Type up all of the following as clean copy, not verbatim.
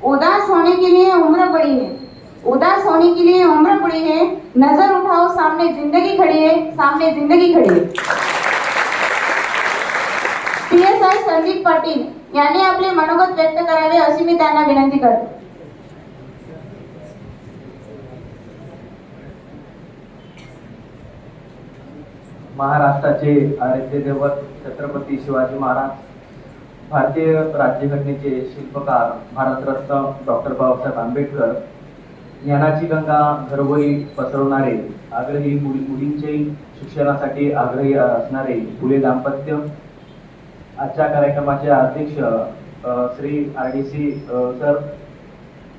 उदास होने के लिए उम्र पड़ी है, उदास होने के लिए उम्र पड़ी है। नजर उठाओ, सामने जिंदगी खड़ी है, सामने जिंदगी खड़ी है। PSI संदीप पाटील यांनी आपले मनोगत व्यक्त करावे अशी मी त्यांना विनंती करते. महाराष्ट्राचे आराध्य दैवत छत्रपती शिवाजी महाराज, भारतीय राज्यघटनेचे शिल्पकार भारतरत्न डॉक्टर बाबासाहेब आंबेडकर, ज्ञानाची गंगा घरोघरी पसरवणारे, आग्रही मुलींचे शिक्षणासाठी आग्रही असणारे फुले दाम्पत्य, आजच्या कार्यक्रमाचे अध्यक्ष श्री RDC सर,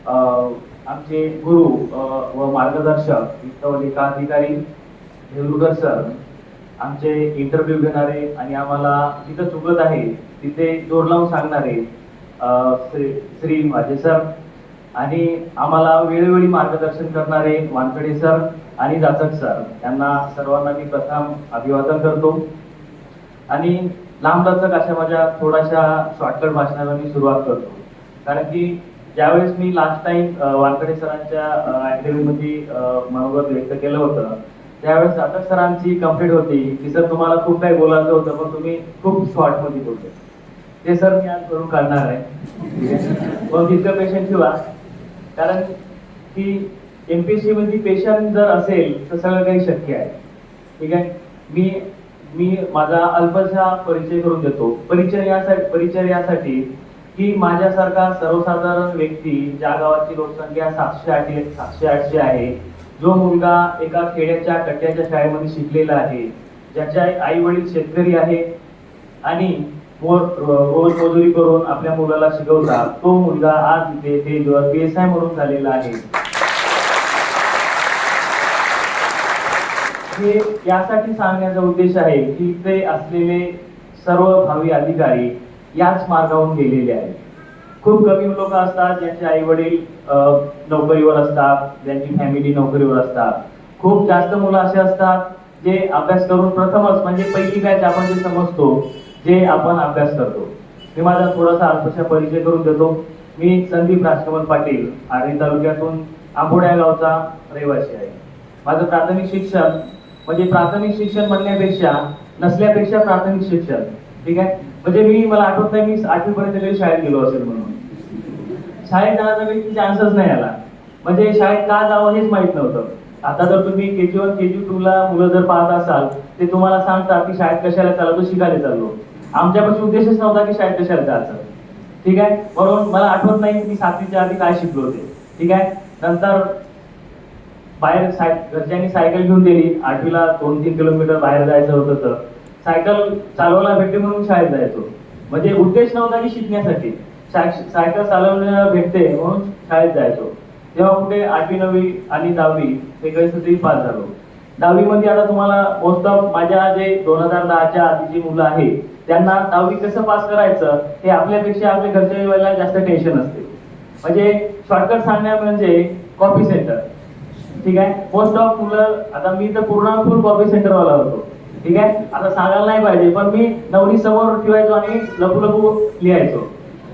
आमचे गुरु व मार्गदर्शक लेखाधिकारी देवरुगर सर, आमचे इंटरव्ह्यू घेणारे आणि आम्हाला जिथं चुकत आहे तिथे जोर लावून सांगणारे श्री माझे सर, आणि आम्हाला वेळोवेळी मार्गदर्शन करणारे वानकडे सर आणि जाचक सर, यांना सर्वांना मी प्रथम अभिवादन करतो. आणि लांबलचक अशा माझ्या थोड्याशा शॉर्टकट भाषणाला मी सुरुवात करतो. कारण की ज्यावेळेस मी लास्ट टाइम वानकडे सरांच्या अकॅडमीमध्ये मनोगत व्यक्त केलं होतं, त्यावेळेस जाचक सरांची कंप्लेंट होती की सर तुम्हाला खूप काही बोलायचं होतं पण तुम्ही खूप शॉर्ट मध्ये बोलले. ते सर मी आज करून काढणार आहे. मग तितकं पेशंट ठेवा, कारण की MPSC मध्ये पेशंट जर असेल तर सगळं काही शक्य आहे. ठीक आहे. मी माझा अल्पसा परिचय करून देतो. परिचय यासाठी की माझ्यासारखा सर्वसाधारण व्यक्ती, ज्या गावाची लोकसंख्या 700-800 आहे, जो मुलगा एका खेड्याच्या कट्ट्याच्या शाळेमध्ये शिकलेला आहे, ज्याच्या आई वडील शेतकरी आहे आणि रोज मजुरी करून आपल्या मुलाला शिकवतात, तो मुलगा आज इथे PSI म्हणून झालेला आहे. हे यासाठी सांगण्याचा उद्देश आहे की ते असलेले सर्व भावी अधिकारी याच मार्गावरून गेलेले आहेत. खूप कमी लोक असतात ज्यांचे आई वडील नोकरीवर असतात, ज्यांची फॅमिली नोकरीवर असतात. खूप जास्त मुलं असे असतात जे अभ्यास करून प्रथमच म्हणजे पहिली बॅच आपण जे समजतो, जे आपण अभ्यास करतो. मी माझा थोडासा अल्पशा परिचय करून देतो. मी संदीप राजकमल पाटील, आर्णी तालुक्यातून आंबोड या गावचा रहिवासी आहे. माझं प्राथमिक शिक्षण म्हणजे म्हणण्यापेक्षा नसल्यापेक्षा प्राथमिक शिक्षण. ठीक आहे. म्हणजे मला आठवत नाही मी 8वी पर्यंत कधी शाळेत गेलो असेल म्हणून. शाळेत जाण्याचा काही चान्सच नाही आला. म्हणजे शाळेत का जावं हेच माहित नव्हतं. आता जर तुम्ही KG1 KG2 ला मुलं जर पाहत असाल ते तुम्हाला सांगतात की शाळेत कशाला चाललो, शिकायला चाललो. आमच्यापाशी उद्देशच नव्हता की शाळेत कशाला जायचं. ठीक आहे. म्हणून मला आठवत नाही की 7वीच्या आधी काय शिकलो होते. ठीक आहे. नंतर बाहेर घरच्यांनी सायकल घेऊन दिली. 8वीला 2-3 किलोमीटर बाहेर जायचं होतं तर सायकल चालवायला भेटते म्हणून शाळेत जायचो. म्हणजे उद्देश नव्हता की शिकण्यासाठी, सायकल चालवण्याला भेटते म्हणून शाळेत जायचो. तेव्हा कुठे 8वी 9वी आणि 10वी ते कधी पास झालो. 10वी मध्ये आता तुम्हाला मोस्ट ऑफ माझ्या जे 2010च्या आधीची मुलं आहेत त्यांना 10वी कसं पास करायचं हे आपल्यापेक्षा आपल्या घरच्या वेळेला जास्त टेन्शन असते. म्हणजे शॉर्टकट सांगण्या म्हणजे कॉपी सेंटर. ठीक आहे. मोस्ट ऑफ मुलं, आता मी तर पूर्ण फुल कॉपी सेंटर वाला होतो. ठीक आहे. आता सांगायला नाही पाहिजे पण मी नवरी समोर ठेवायचो आणि लपू लिहायचो.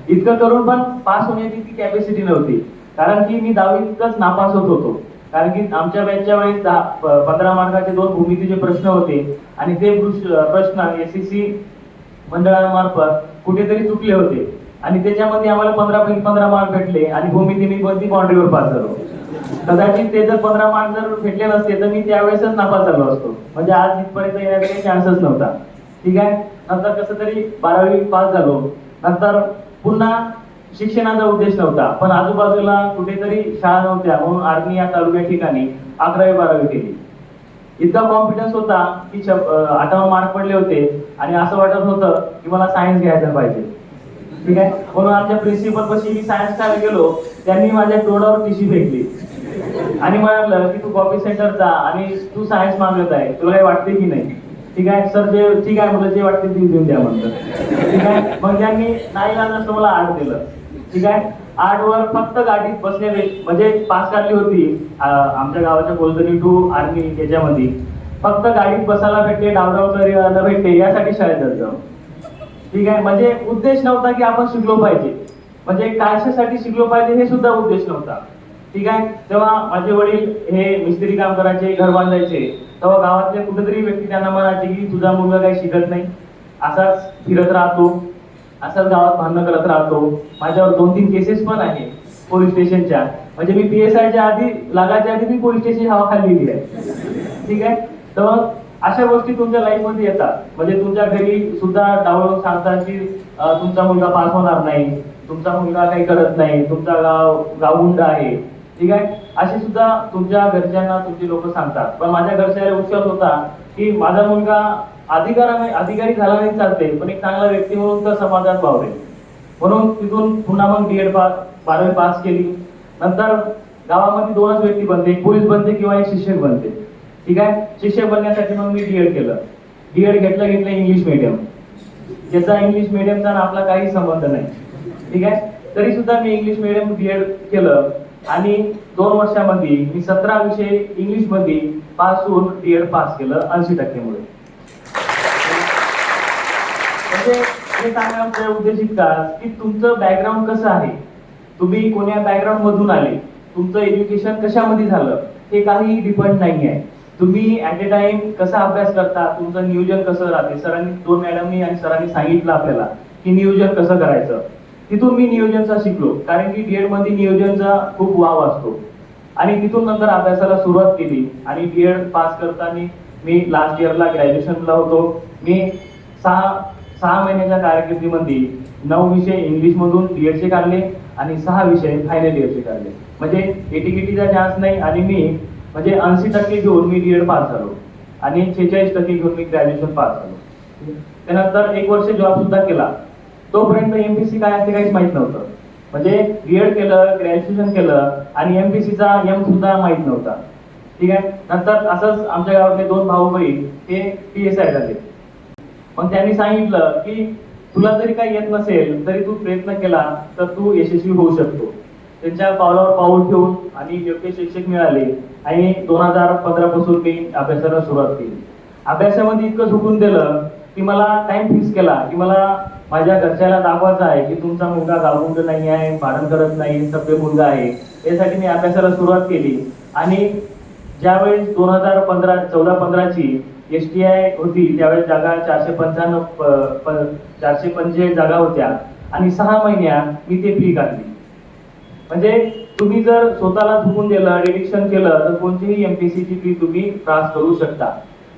इतकं करून पण पास होण्याची ती कॅपॅसिटी नव्हती, कारण की मी 10वीतच नापास होत होतो. कारण की आमच्या बॅचच्या वेळेस 15 मार्काचे 2 भूमितीचे प्रश्न होते आणि ते प्रश्न SEC मंडळामार्फत कुठेतरी चुकले होते आणि त्याच्यामध्ये आम्हाला 15 मार्क भेटले आणि भूमिती मी कोणती बाउंड्रीवर पास झालो. कदाचित ते जर 15 मार्क जर भेटले नसते तर मी त्यावेळेसच नापास झालो असतो. म्हणजे आज इथपर्यंत येण्याचा काही चान्सच नव्हता. ठीक आहे. नंतर कसं तरी 12वी पास झालो. नंतर पुन्हा शिक्षणाचा उद्देश नव्हता पण आजूबाजूला कुठेतरी शाळा नव्हत्या म्हणून आर्णी या तालुक्या ठिकाणी 11वी-12वी केली. इतका कॉन्फिडन्स होता की 58 मार्क पडले होते आणि असं वाटत होतं की मला सायन्स घ्यायचं पाहिजे. ठीक आहे. म्हणून आमच्या प्रिन्सिपल पाशी मी सायन्स करायला गेलो, त्यांनी माझ्या तोंडावर टिशी फेकली आणि म्हणालं की तू कॉपी सेंटर जा आणि तू सायन्स मागत आहे, तुला काही वाटते की नाही. ठीक आहे सर, जे ठीक आहे मुलं जे वाटते ते देऊन द्या म्हणलं. ठीक आहे. मग त्यांनी नाही लागलं मला 8 दिलं. ठीक आहे. 8 वर फक्त गाडीत बसणे म्हणजे पास काढली होती आमच्या गावाच्या कोलदरी टू आर्मी त्याच्यामध्ये. फक्त गाडीत बसायला भेटले, डावडाव करायला भेटते यासाठी शाळेत जात जाऊ. ठीक आहे. म्हणजे उद्देश नव्हता की आपण शिकलो पाहिजे. म्हणजे कशासाठी शिकलो पाहिजे हे सुद्धा उद्देश नव्हता. ठीक आहे. तेव्हा माझे वडील हे मिस्त्री काम करायचे, घर बांधायचे, तेव्हा गावातले कुठेतरी व्यक्ती त्यांना म्हणायचे की तुझा मुलगा काही शिकत नाही, असाच फिरत राहतो, असाच गावात भांडणं करत राहतो. माझ्यावर 2-3 केसेस पण आहे पोलीस स्टेशनच्या. म्हणजे मी PSIच्या आधी लागायच्या आधी मी पोलीस स्टेशन हवा खाल्लेली आहे. ठीक आहे. तर अशा गोष्टी तुमच्या लाईफ मध्ये येतात. म्हणजे तुमच्या घरी सुद्धा डावळून सांगतात की तुमचा मुलगा पास होणार नाही, तुमचा मुलगा काही करत नाही, तुमचा गावगुंड आहे. ठीक आहे. असे सुद्धा तुमच्या घरच्यांना तुमचे लोक सांगतात. पण माझ्या घरच्याला विश्वास होता की माझा मुलगा अधिकारी झाला नाही चालते, पण एक चांगला व्यक्ती म्हणून तर समाजात वावरेल. म्हणून तिथून पुन्हा मग B.Ed 12वी पास केली. नंतर गावामध्ये 2च व्यक्ती बनते, एक पोलीस बनते किंवा एक शिक्षक बनते. ठीक आहे. शिक्षक बनण्यासाठी मग मी D.Ed केलं. D.Ed घेतलं इंग्लिश मीडियम, ज्याचा इंग्लिश मीडियमचा आपला काही संबंध नाही. ठीक आहे. तरी सुद्धा मी इंग्लिश मीडियम D.Ed केलं आणि 2 वर्षामध्ये मी 17 विषय इंग्लिश मध्ये पास होऊन D.Ed पास केलं 80% मुळे. म्हणजे हे सांगण्याचा उद्देश इतकाच की तुमचं बॅकग्राऊंड कसं आहे, तुम्ही कोण्या बॅकग्राऊंड मधून आले, तुमचं एज्युकेशन कशामध्ये झालं, हे काही डिपेंड नाही आहे. तुम्ही ऍट ए टाइम कसा अभ्यास करता, तुमचं नियोजन कसं राहते. सरांनी 2 मॅडमनी आणि सरांनी सांगितलं आपल्याला की नियोजन कसं करायचं. तिथून मी नियोजनचा शिकलो, कारण की D.Ed मध्ये नियोजनचा खूप वाव असतो. आणि तिथून नंतर अभ्यासाला सुरुवात केली आणि D.Ed पास करताना मी लास्ट इयरला ग्रॅज्युएशनला होतो. मी 6 महिन्याच्या कारकिर्दीमध्ये 9 विषय इंग्लिश मधून D.Ed काढले आणि 6 विषय फायनल इयरचे काढले. म्हणजे एटीकेटीचा चान्स नाही आणि मी म्हणजे 80% घेऊन मी D.Ed पास झालो आणि 46% घेऊन मी ग्रॅज्युएशन पास झालो. त्यानंतर 1 वर्ष जॉब सुद्धा केला. तोपर्यंत MPSC काय असते काहीच माहित नव्हतं. म्हणजे D.Ed केलं, ग्रॅज्युएशन केलं आणि MPSCचा M सुद्धा माहित नव्हता. ठीक आहे. नंतर असंच आमच्या गावातले 2 भाऊ बहीण हे PSI झाले. मग त्यांनी सांगितलं की तुला जरी काही येत नसेल तरी तू प्रयत्न केला तर तू यशस्वी होऊ शकतो. त्यांच्या पावलावर पाऊल ठेवून आणि योग्य शिक्षक मिळाले आणि 2015 पासून मी अभ्यासाला सुरुवात केली. अभ्यासामध्ये इतकं झुकून दिलं की मला टाइम फिक्स केला की मला माझ्या घरच्याला दाखवायचं आहे की तुमचा मुलगा गावगुंड नाही आहे, भांडण करत नाही, सभ्य मुलगा आहे. यासाठी मी अभ्यासाला सुरुवात केली. आणि ज्यावेळेस 2014-15 ची STI होती त्यावेळेस जागा 445 जागा होत्या आणि 6 महिन्यात मी ते फ्री काढली. म्हणजे तुम्ही जर स्वतःला झुकून दिलं, डेडिकेशन केलं तर कोणतीही MPSC ची फ्री तुम्ही त्रास करू शकता.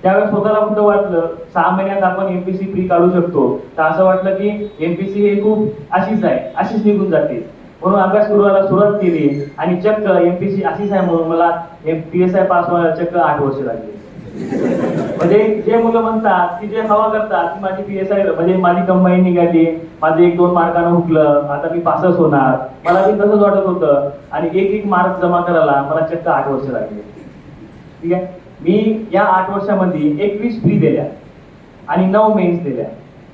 त्यावेळेस स्वतःला कुठं वाटलं 6 महिन्यात आपण MPSC फ्री काढू शकतो, तर असं वाटलं की MPSC हे खूप अशीच आहे, अशीच निघून जाते. म्हणून अभ्यास करायला सुरुवात केली आणि चक्क MPSC अशीच आहे म्हणून मला PSI पास व्हायला चक्क 8 वर्ष लागली. म्हणजे जे मुलं म्हणतात की जे हवा करतात की माझी PSI म्हणजे माझी कंबाईन निघाली, माझे 1-2 मार्कानं हुकलं, आता मी पासच होणार, मला बी तसंच वाटत होतं आणि एक मार्क जमा करायला मला चक्क 8 वर्ष लागले. ठीक आहे. मी या 8 वर्षामध्ये 21 फ्री दिल्या आणि 9 मेन्स दिल्या.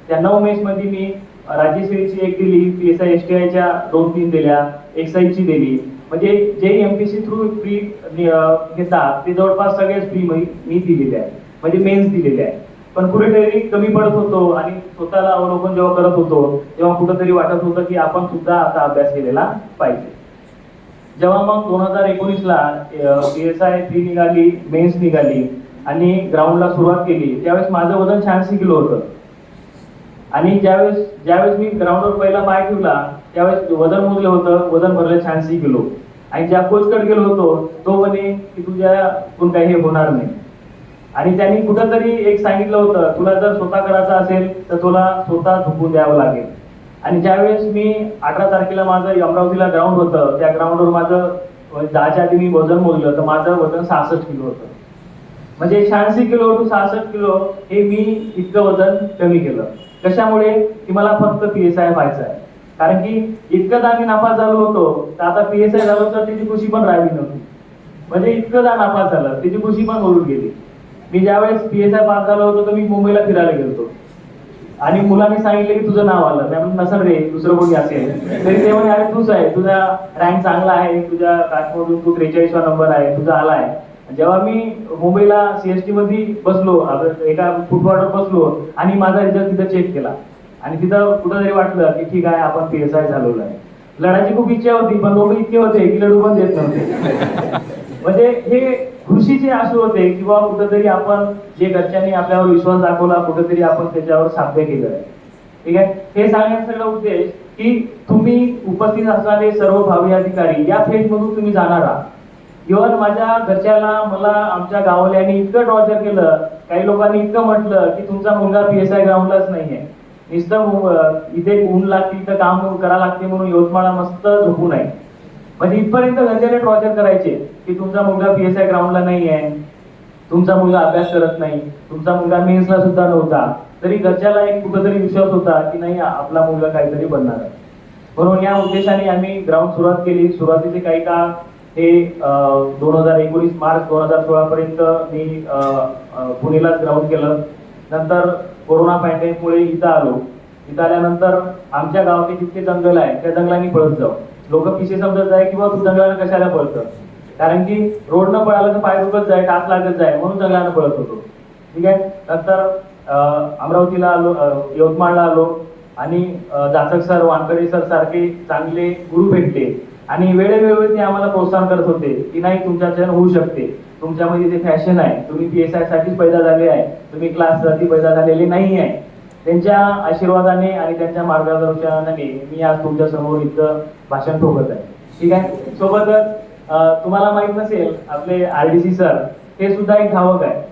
त्या 9 मेन्स मध्ये मी राज्यसेवेची 1 दिली, PSI STIच्या 2-3 दिल्या, एक्साईजची दिली. म्हणजे जे MPSC थ्रू फ्री घेतात ते जवळपास सगळेच फ्री मी दिलेले आहे, म्हणजे मेन्स दिलेले आहे. पण कुठेतरी कमी पडत होतो आणि स्वतःला अवलोकन जेव्हा करत होतो तेव्हा कुठेतरी वाटत होतं की आपण सुद्धा आता अभ्यास केलेला पाहिजे. जेव्हा मग 2019ला PSI फ्री निघाली, मेन्स निघाली आणि ग्राउंडला सुरुवात केली, त्यावेळेस माझं वजन 86 किलो होतं. आणि ज्यावेळेस मी ग्राउंडवर पहिला पाय ठेवला त्यावेळेस वजन मोजलं होतं, वजन भरलं 86 किलो. आणि ज्या कोचकडे गेलो होतो तो म्हणे की तुझ्याकडून काही हे होणार नाही. आणि त्यांनी कुठंतरी एक सांगितलं होतं, तुला जर स्वतः करायचं असेल तर तुला स्वतः झुकून द्यावं लागेल. आणि ज्यावेळेस मी 18 तारखेला माझं अमरावतीला ग्राउंड होतं, त्या ग्राउंडवर माझं जायच्या आधी मी वजन मोजलं तर माझं वजन 66 किलो होतं. म्हणजे 86 किलो टू 66 किलो हे मी इतकं वजन कमी केलं. कशामुळे की मला फक्त PSI व्हायचं आहे. कारण की इतकं आम्ही नापास झालो होतो तर आता PSI झालो तर त्याची खुशी पण राहिली नव्हती. म्हणजे इतकं नापास झालं त्याची खुशी पण उडून गेली. मी ज्यावेळेस PSI पास झालो होतो तर मी मुंबईला फिरायला गेलो आणि मुलांनी सांगितलं की तुझं नाव आलं. मी म्हणलं नसेल रे, दुसरं कोणी असेल. तरी ते म्हणे अरे तूच आहे, तुझा रँक चांगला आहे, तुझ्या कास्टमधून तू 43वा नंबर आहे, तुझा आला आहे. जेव्हा मी मुंबईला CST मध्ये बसलो, एका फुटपाथवर बसलो आणि माझा रिझल्ट तिथं चेक केला आणि तिथं कुठंतरी वाटलं की ठीक आहे आपण PSI झालेलो आहे. लढायची खूप इच्छा होती, पण लोक इतके होते की लढू पण देत नव्हते. म्हणजे हे खुशीचे अश्रू होते किंवा कुठेतरी आपण जे घरच्यांनी आपल्यावर विश्वास दाखवला, कुठेतरी आपण त्याच्यावर साध्य केलं. ठीक आहे, हे सांगण्याचा सगळा उद्देश की तुम्ही उपस्थित असणारे सर्व भावी अधिकारी या फेज मधून तुम्ही जाणार आहात. इव्हन माझ्या घरच्याला, मला आमच्या गावल्यांनी इतकं टॉर्चर केलं, काही लोकांनी इतकं म्हटलं की तुमचा मुलगा PSI ग्राउंडलाच नाहीये, नुसतं इथे ऊन लागते, इथं काम करा लागते म्हणून यवतमाळला मस्त झोपू नये. म्हणजे इथपर्यंत घरच्याने टॉर्चर करायचे की तुमचा मुलगा PSI ग्राउंडला नाही आहे, तुमचा मुलगा अभ्यास करत नाही, तुमचा मुलगा मेन्सला सुद्धा नव्हता, तरी घरच्याला एक कुठेतरी विश्वास होता की नाही आपला मुलगा काहीतरी बनणार आहे. म्हणून या उद्देशाने आम्ही ग्राउंड सुरुवात केली. सुरुवातीचे काही काळ हे 2019 मार्च 2016 पर्यंत मी पुणेलाच ग्राउंड केलं. नंतर कोरोना पॅन्डेमिकमुळे इथं आलो. इथं आल्यानंतर आमच्या गावाचे जितके जंगल आहे त्या जंगलांनी पळत जाऊ. लोक पिशे समजत जाय किंवा तू जंगलाला कशाला पळतं, कारण की रोड न पळालं तर पाय दुखत जाय, टाच लागत जाय, म्हणून जंगलानं पळत होतो. ठीक आहे. नंतर अमरावतीला आलो, यवतमाळला आलो आणि जाचक सर, वानकडे सर सारखे चांगले गुरु भेटले आणि वेळोवेळी ते आम्हाला प्रोत्साहन करत होते की नाही तुमच्याच्यानं होऊ शकते, तुमच्यामध्ये ते फॅशन आहे, तुम्ही PSI साठीच पैदा झाले आहे, तुम्ही क्लाससाठी पैदा झालेले नाही आहे. त्यांच्या आशीर्वादाने आणि त्यांच्या मार्गदर्शनाने मी आज तुमच्या समोर इथं भाषण ठोकत आहे. ठीक आहे. सोबतच तुम्हाला माहित नसेल, आपले RDC सर हे सुद्धा एक धावक आहे.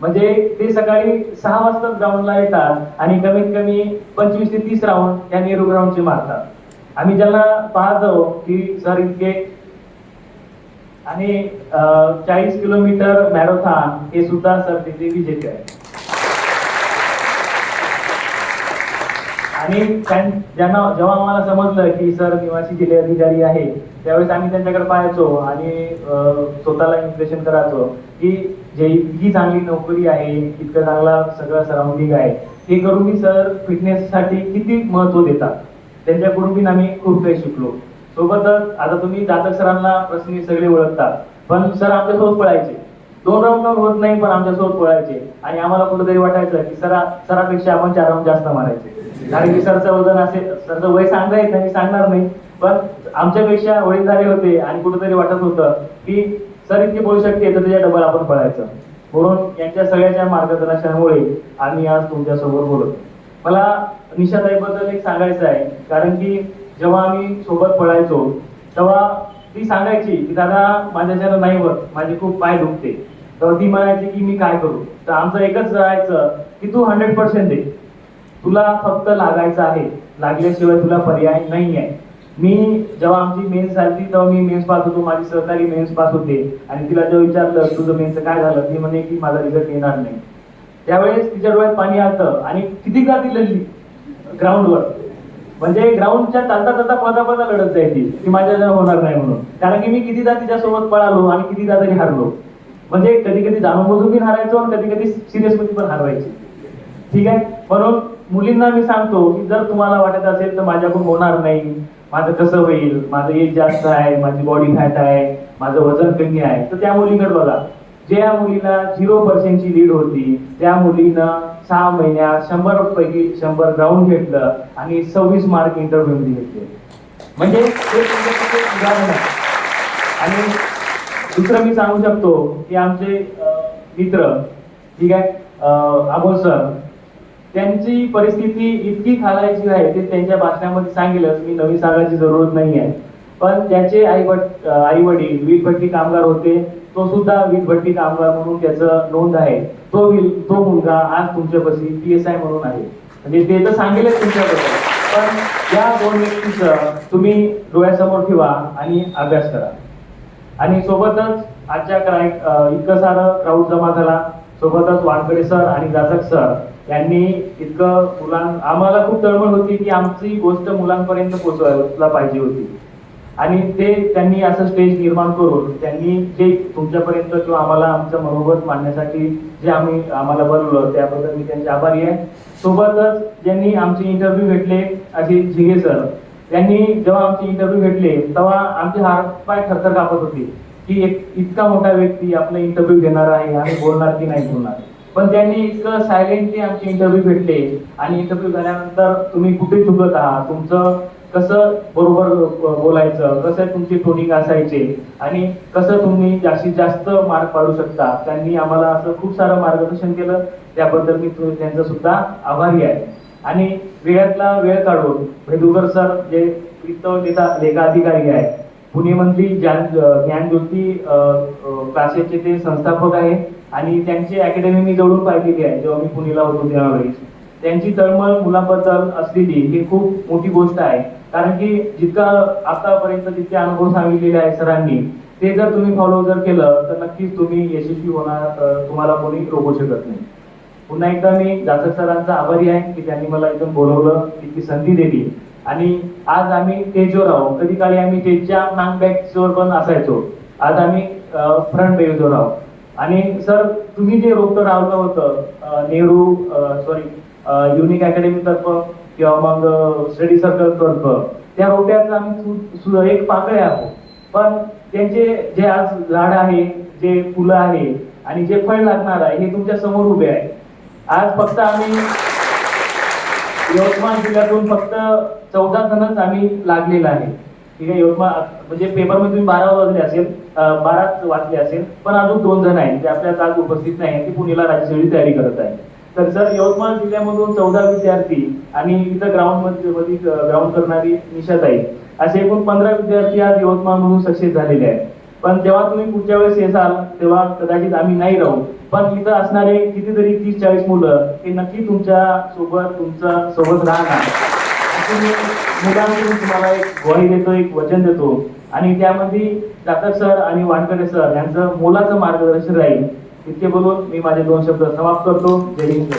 म्हणजे ते सकाळी 6 वाजता ग्राउंडला येतात आणि कमीत कमी 25 ते 30 राऊंड या नेहरू ग्राउंडचे मारतात. आम्ही ज्यांना पाहतो की सर इतके, आणि 40 किलोमीटर मॅरेथॉन हे सुद्धा सर तिथे विजेते आहे. आणि जेव्हा आम्हाला समजलं की सर निवासी जिल्हा अधिकारी आहे, त्यावेळेस आम्ही त्यांच्याकडे पाहायचो आणि स्वतःला इम्प्रेशन करायचो की जे इतकी चांगली नोकरी आहे, इतकं चांगला सगळं सराउंडिंग आहे, हे करून मी सर फिटनेससाठी किती महत्व देतात. त्यांच्याकडून मी आम्ही खूप काही शिकलो. सोबतच आता तुम्ही जाचक सरांना प्रश्न सगळे ओळखतात, पण सर आमच्यासोबत पळायचे. 2 राऊंड होत नाही पण आमच्यासोबत पळायचे आणि आम्हाला कुठेतरी वाटायचं की सरापेक्षा आपण 4 राऊंड जास्त मारायचे. कारण की सरचं वजन असेल, सरचं वय सांगता येत नाही, सांगणार नाही, पण आमच्यापेक्षा वडीलधारे होते आणि कुठेतरी वाटत होतं की सर इतके बोलू शकते तर त्याच्या डबल आपण पळायचं. म्हणून यांच्या सगळ्याच्या मार्गदर्शनामुळे आम्ही आज तुमच्यासोबत बोलतो. मला निशाताईबद्दल एक सांगायचं आहे, कारण की जेव्हा आम्ही सोबत पळायचो तेव्हा ती सांगायची की दादा माझ्याच्यानं नाही होत, माझे खूप पाय दुखते. तेव्हा ती म्हणायची की मी काय करू. तर आमचं एकच राहायचं की तू 100% दे, तुला फक्त लागायचं आहे, लागल्याशिवाय तुला पर्याय नाही आहे. मी जेव्हा आमची मेन्स झाली तेव्हा मी मेन्स पास होतो, माझी सहकारी मेन्स पास होते आणि तिला जेव्हा विचारलं तुझं मेन्सचं काय झालं, ती म्हणे की माझा रिझल्ट येणार नाही. त्यावेळेस तिच्या डोळ्यात पाणी आलं आणि कितीदा ती लढली ग्राउंडवर. म्हणजे ग्राउंडच्या चालता पळता लढत जायची की माझ्या होणार नाही म्हणून, कारण की मी कितीदा तिच्यासोबत पळालो आणि कितीदा तरी हारलो. म्हणजे कधी कधी जाणून बुजून पण हारायचो आणि कधी कधी सिरियस मध्ये पण हारवायची. ठीक आहे. म्हणून मुलींना मी सांगतो की जर तुम्हाला वाटत असेल तर माझ्याकडून होणार नाही, माझं कसं होईल, माझं एज जास्त आहे, माझी बॉडी फॅट आहे, माझं वजन कमी आहे, तर त्या मुलीकडे बघा. ज्या मुलीला 0% ची लीड होती त्या मुलीनं 6 महिन्यात 100 पैकी 100 ग्राउंड घेतलं आणि 26 मार्क इंटरव्ह्यू मध्ये घेतले. म्हणजे हे तुमच्यासाठी उदाहरण आहे. आणि दुसरं मी सांगू शकतो की आमचे मित्र, ठीक आहे, अमोल सर, त्यांची परिस्थिती इतकी खालायची आहे ते त्यांच्या भाषणामध्ये सांगेलच, मी नवीन सांगायची जरूरत नाही आहे. पण ज्याचे आई वडील वीटभट्टी कामगार होते, तो सुद्धा वीटभट्टी कामगार म्हणून त्याचं नोंद आहे. तो मुलगा आज तुमच्यापाशी PSI म्हणून आहे. म्हणजे ते तर सांगेलच तुमच्याबद्दल, पण या 2 व्यक्तींचं तुम्ही डोळ्यासमोर ठेवा आणि अभ्यास करा. आणि सोबतच आजच्या इतकं सारं क्राऊड जमा झाला. सोबतच वानकडे सर आणि जाचक सर यांनी इतकं आम्हाला खूप तळमळ होती की आमची गोष्ट मुलांपर्यंत पोहोचवायला पाहिजे होती. आणि त्यांनी असं स्टेज निर्माण करून त्यांनी जे तुमच्यापर्यंत किंवा आम्हाला आमचं मनोगत मांडण्यासाठी जे आम्हाला बोलवलं त्याबद्दल मी त्यांचे आभारी आहे. सोबतच ज्यांनी आमचे इंटरव्ह्यू घेतले असे झिंगे सर, त्यांनी जेव्हा आमचे इंटरव्ह्यू घेतले तेव्हा आमचे हातपाय थरथर कापत होते की इतका मोठा व्यक्ती आपला इंटरव्ह्यू घेणार आहे, आम्ही बोलणार की नाही बोलणार. पण त्यांनी इतकं सायलेंटली आमचे इंटरव्ह्यू घेतले आणि इंटरव्ह्यू झाल्यानंतर तुम्ही कुठे चुकत आहात, तुमचं कसं बरोबर बोलायचं, कसं तुमची टोनिंग असायचे आणि कसं तुम्ही जास्तीत जास्त मार्क पाडू शकता, त्यांनी आम्हाला असं खूप सारं मार्गदर्शन केलं. त्याबद्दल मी त्यांचा सुद्धा आभारी आहे. आणि वेळातला वेळ काढून भेदुकर सर जे वित्त लेखा अधिकारी आहे, पुणे मधली ज्ञानज्योती क्लासेसचे ते संस्थापक आहे आणि त्यांची अकॅडमी मी जवळून पाहिलेली आहे जेव्हा मी पुणेला होतो त्यावेळी. त्यांची तळमळ मुलाबद्दल असलेली ही खूप मोठी गोष्ट आहे. कारण की जितका आतापर्यंत जितके अनुभव सांगितलेले आहे सरांनी, ते जर तुम्ही फॉलो जर केलं तर नक्कीच तुम्ही यशस्वी होणार, तुम्हाला कोणी रोखू शकत नाही. पुन्हा एकदा मी जाचक सरांचा आभारी आहे की त्यांनी मला इथून बोलवलं, इतकी संधी दिली. आणि आज आम्ही स्टेजवर आहोत. कधी काळी आम्ही स्टेजच्या मॅन बॅक्सवर पण असायचो, आज आम्ही फ्रंट बेजवर आहोत. आणि सर तुम्ही जे रोपटं रावलं होतं नेहरू युनिक अकॅडमी तर्फ किंवा मग स्टडी सर्कल तर्फ, त्या रोप्याचं आम्ही एक पाकळे आहोत. पण त्यांचे जे आज झाड आहे, जे फुलं आहे आणि जे फळ लागणार आहे हे तुमच्या समोर उभे आहे. आज फक्त आम्ही यवतमाळ जिल्ह्यातून फक्त 14 जणच आम्ही लागलेला आहे. ठीक आहे, यवतमाळ म्हणजे पेपरमध्ये तुम्ही 12 वाजले असेल, 12च वाचले असेल, पण अजून 2 जण आहेत जे आपल्यात आज उपस्थित नाही, ती पुण्याला राज्यसेवेची तयारी करत आहे. तर सर यवतमाळ जिल्ह्यामधून 14 विद्यार्थी आणि इथं ग्राउंड ग्राउंड करणारी निशाताई, असे एकूण 15 विद्यार्थी आज यवतमाळ मधून सक्सेस झालेले आहेत. पण जेव्हा तुम्ही पुढच्या वेळेस येसाल तेव्हा कदाचित आम्ही नाही राहू, पण इथं असणारे कितीतरी 30-40 मुलं हे नक्की तुमच्या सोबत राहणार. मी मुलांकडून तुम्हाला एक ग्वाही देतो, एक वचन देतो आणि त्यामध्ये जाचक सर आणि वानकडे सर यांचं मोलाचं मार्गदर्शन राहील. इतके बोलून मी माझे 2 शब्द समाप्त करतो. जय हिंद.